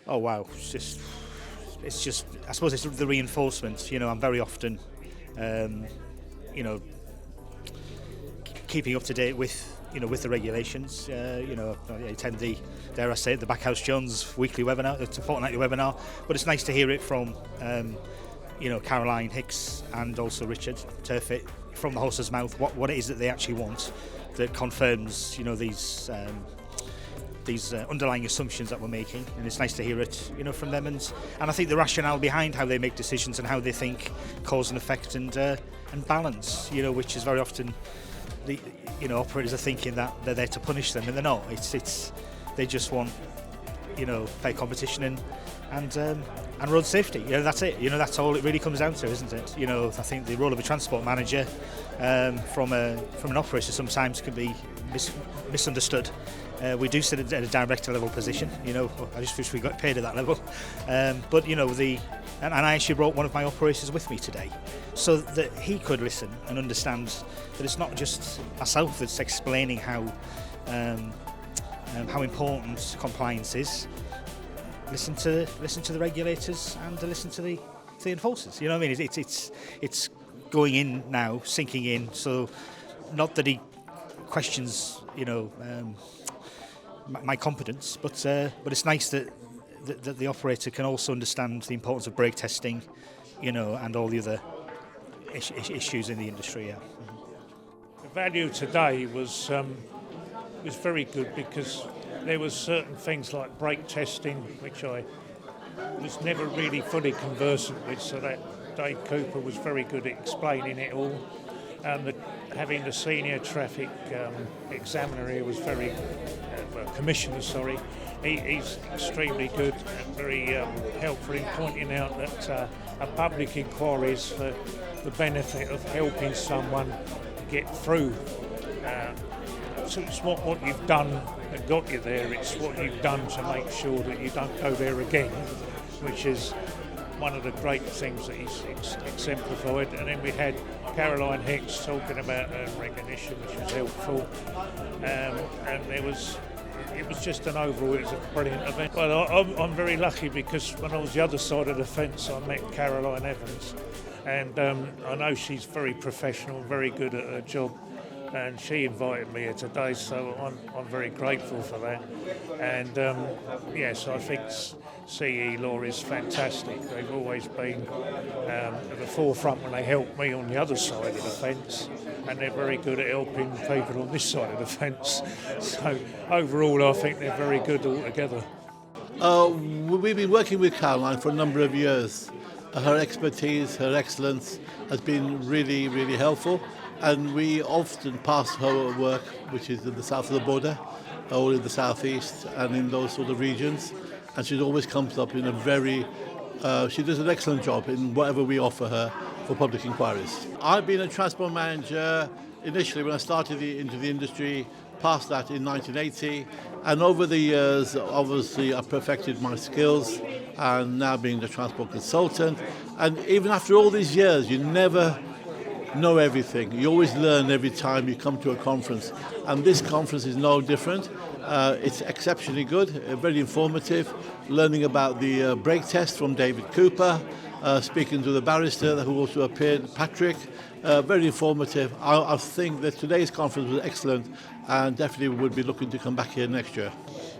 Oh wow, it's just. I suppose it's the reinforcement. I'm very often, keeping up to date with with the regulations. I attend the, dare I say it, the Backhouse Jones weekly webinar, it's a fortnightly webinar. But it's nice to hear it from, Caroline Hicks and also Richard Turfitt from the horse's mouth what it is that they actually want, that confirms these underlying assumptions that we're making, and it's nice to hear it from them, and I think the rationale behind how they make decisions and how they think cause and effect and balance, which is very often the operators are thinking that they're there to punish them, and they're not. It's they just want fair competition and road safety. That's it. That's all it really comes down to, isn't it? I think the role of a transport manager from an operator sometimes can be misunderstood. We do sit at a director level position. I just wish we got paid at that level. But and I actually brought one of my operators with me today, so that he could listen and understand that it's not just myself that's explaining how important compliance is. Listen to the regulators and listen to the enforcers. You know what I mean? It's going in now, sinking in. So not that he questions my competence, but it's nice that the operator can also understand the importance of brake testing, and all the other issues in the industry. Yeah. The value today was very good, because there was certain things like brake testing which I was never really fully conversant with, so that Dave Cooper was very good at explaining it all. Having the senior traffic examiner here was very, commissioner, sorry, he's extremely good and very helpful in pointing out that a public inquiry is for the benefit of helping someone get through. So it's not what you've done that got you there, it's what you've done to make sure that you don't go there again, which is one of the great things that he's exemplified. And then we had Caroline Hicks talking about recognition, which was helpful, and it was just an overall, it was a brilliant event. Well, I'm very lucky, because when I was the other side of the fence, I met Caroline Evans, and I know she's very professional, very good at her job, and she invited me here today, so I'm very grateful for that. And yes, I think CE Law is fantastic. They've always been at the forefront when they helped me on the other side of the fence, and they're very good at helping people on this side of the fence. So overall, I think they're very good altogether. We've been working with Caroline for a number of years. Her expertise, her excellence has been really, really helpful, and we often pass her work, which is in the south of the border, or in the southeast, and in those sort of regions. And she always comes up in a she does an excellent job in whatever we offer her for public inquiries. I've been a transport manager initially when I started into the industry, past that in 1980, and over the years, obviously, I perfected my skills, and now being the transport consultant. And even after all these years, you never know everything. You always learn every time you come to a conference, and this conference is no different. It's exceptionally good, very informative, learning about the brake test from David Cooper, speaking to the barrister who also appeared, Patrick, very informative. I think that today's conference was excellent, and definitely would be looking to come back here next year.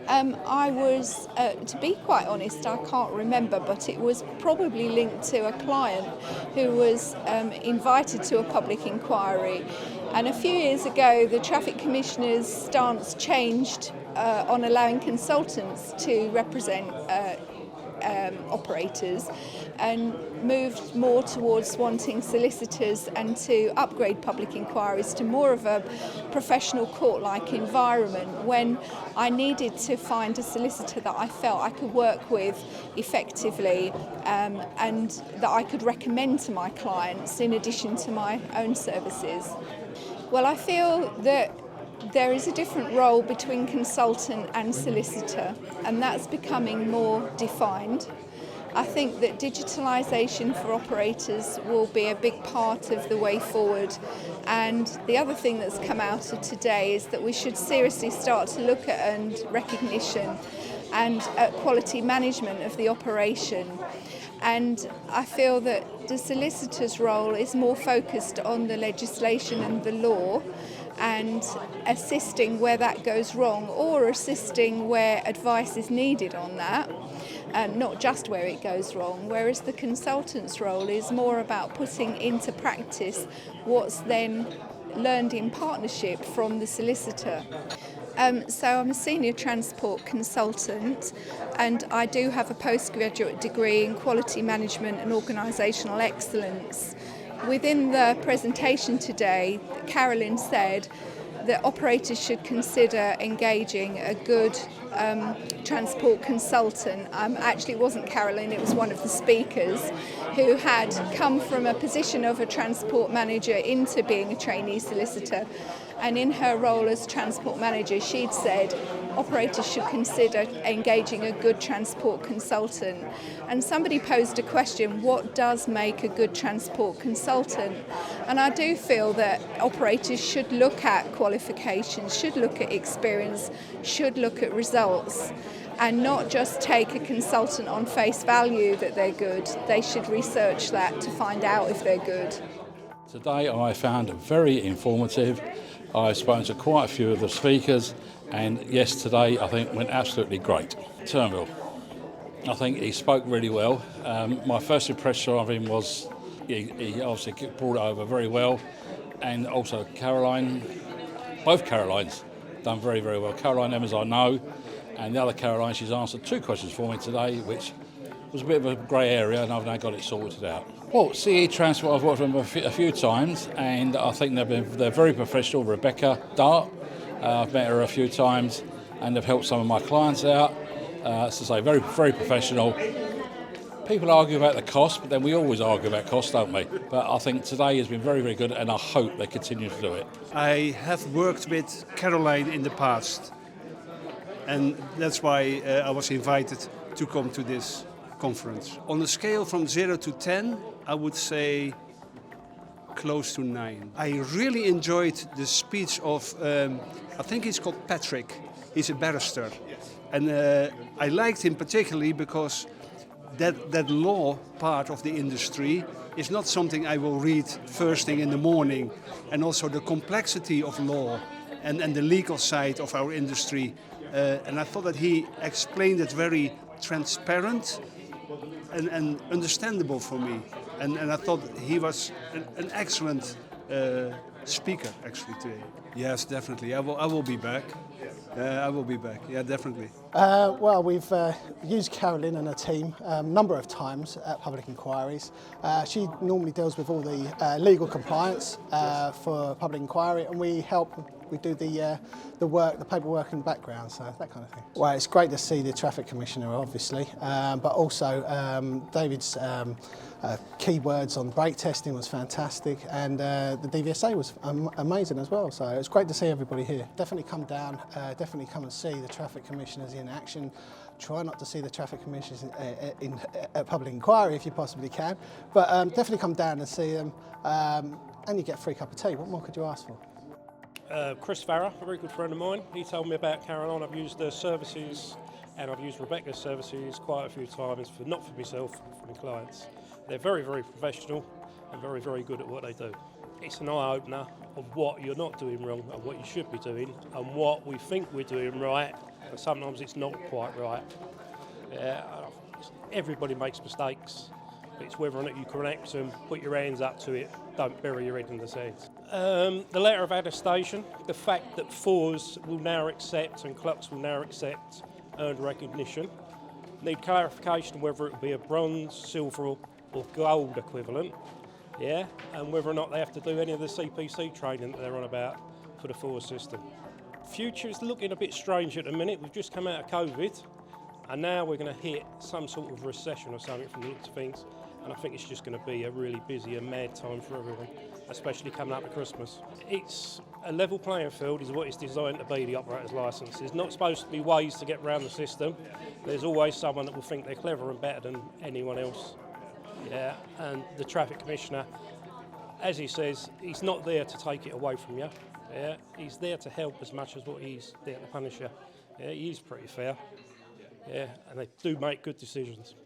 I was, to be quite honest, I can't remember, but it was probably linked to a client who was invited to a public inquiry. And a few years ago, the Traffic Commissioner's stance changed on allowing consultants to represent operators, and moved more towards wanting solicitors and to upgrade public inquiries to more of a professional court-like environment, when I needed to find a solicitor that I felt I could work with effectively, and that I could recommend to my clients in addition to my own services. Well, I feel that there is a different role between consultant and solicitor, and that's becoming more defined. I think that digitalisation for operators will be a big part of the way forward, and the other thing that's come out of today is that we should seriously start to look at earned recognition and quality management of the operation. And I feel that the solicitor's role is more focused on the legislation and the law, and assisting where that goes wrong, or assisting where advice is needed on that, not just where it goes wrong, whereas the consultant's role is more about putting into practice what's then learned in partnership from the solicitor. So I'm a senior transport consultant, and I do have a postgraduate degree in quality management and organisational excellence. Within the presentation today, Carolyn said that operators should consider engaging a good transport consultant. Actually, it wasn't Carolyn, it was one of the speakers who had come from a position of a transport manager into being a trainee solicitor. And in her role as transport manager, she'd said operators should consider engaging a good transport consultant. And somebody posed a question, what does make a good transport consultant? And I do feel that operators should look at qualifications, should look at experience, should look at results, and not just take a consultant on face value that they're good. They should research that to find out if they're good. Today I found it very informative. I've spoken to quite a few of the speakers, and yes, today I think went absolutely great. Turnbull, I think he spoke really well. My first impression of him was he obviously brought it over very well, and also Caroline, both Carolines done very, very well. Caroline Emmons I know, and the other Caroline, she's answered 2 questions for me today, which was a bit of a grey area, and I've now got it sorted out. Well, CE Transport, I've worked with them a few times, and I think they're very professional. Rebecca Dart, I've met her a few times, and they've helped some of my clients out. As I say, very, very professional. People argue about the cost, but then we always argue about cost, don't we? But I think today has been very, very good, and I hope they continue to do it. I have worked with Caroline in the past, and that's why I was invited to come to this conference. On a scale from 0 to 10, I would say close to 9. I really enjoyed the speech of, I think he's called Patrick. He's a barrister. And I liked him particularly because that law part of the industry is not something I will read first thing in the morning. And also the complexity of law and the legal side of our industry. And I thought that he explained it very transparent and understandable for me. And I thought he was an excellent speaker actually today. Yes, definitely. I will be back. I will be back. Yeah, definitely. Well, we've used Carolyn and her team a number of times at public inquiries. She normally deals with all the legal compliance for public inquiry, and we help. We do the work, the paperwork in the background, so that kind of thing. Well, it's great to see the Traffic Commissioner, obviously, but also David's keywords on brake testing was fantastic, and the DVSA was amazing as well. So it's great to see everybody here. Definitely come down, definitely come and see the Traffic Commissioners in action. Try not to see the Traffic Commissioners in public inquiry if you possibly can, but definitely come down and see them, and you get a free cup of tea. What more could you ask for? Chris Farrer, a very good friend of mine, he told me about Caroline. I've used their services and I've used Rebecca's services quite a few times, not for myself, for my clients. They're very, very professional and very, very good at what they do. It's an eye-opener of what you're not doing wrong and what you should be doing and what we think we're doing right, and sometimes it's not quite right. Everybody makes mistakes. It's whether or not you correct them, put your hands up to it, don't bury your head in the sand. The letter of attestation, the fact that fours will now accept and clocks will now accept earned recognition. Need clarification whether it will be a bronze, silver or gold equivalent, and whether or not they have to do any of the CPC training that they're on about for the four system. Future is looking a bit strange at the minute. We've just come out of COVID, and now we're going to hit some sort of recession or something from the looks of things. And I think it's just going to be a really busy and mad time for everyone, especially coming up to Christmas. It's a level playing field is what it's designed to be, the operator's licence. There's not supposed to be ways to get around the system. There's always someone that will think they're clever and better than anyone else. And the Traffic Commissioner, as he says, he's not there to take it away from you. He's there to help as much as what he's there to punish you. He is pretty fair. Yeah, and they do make good decisions.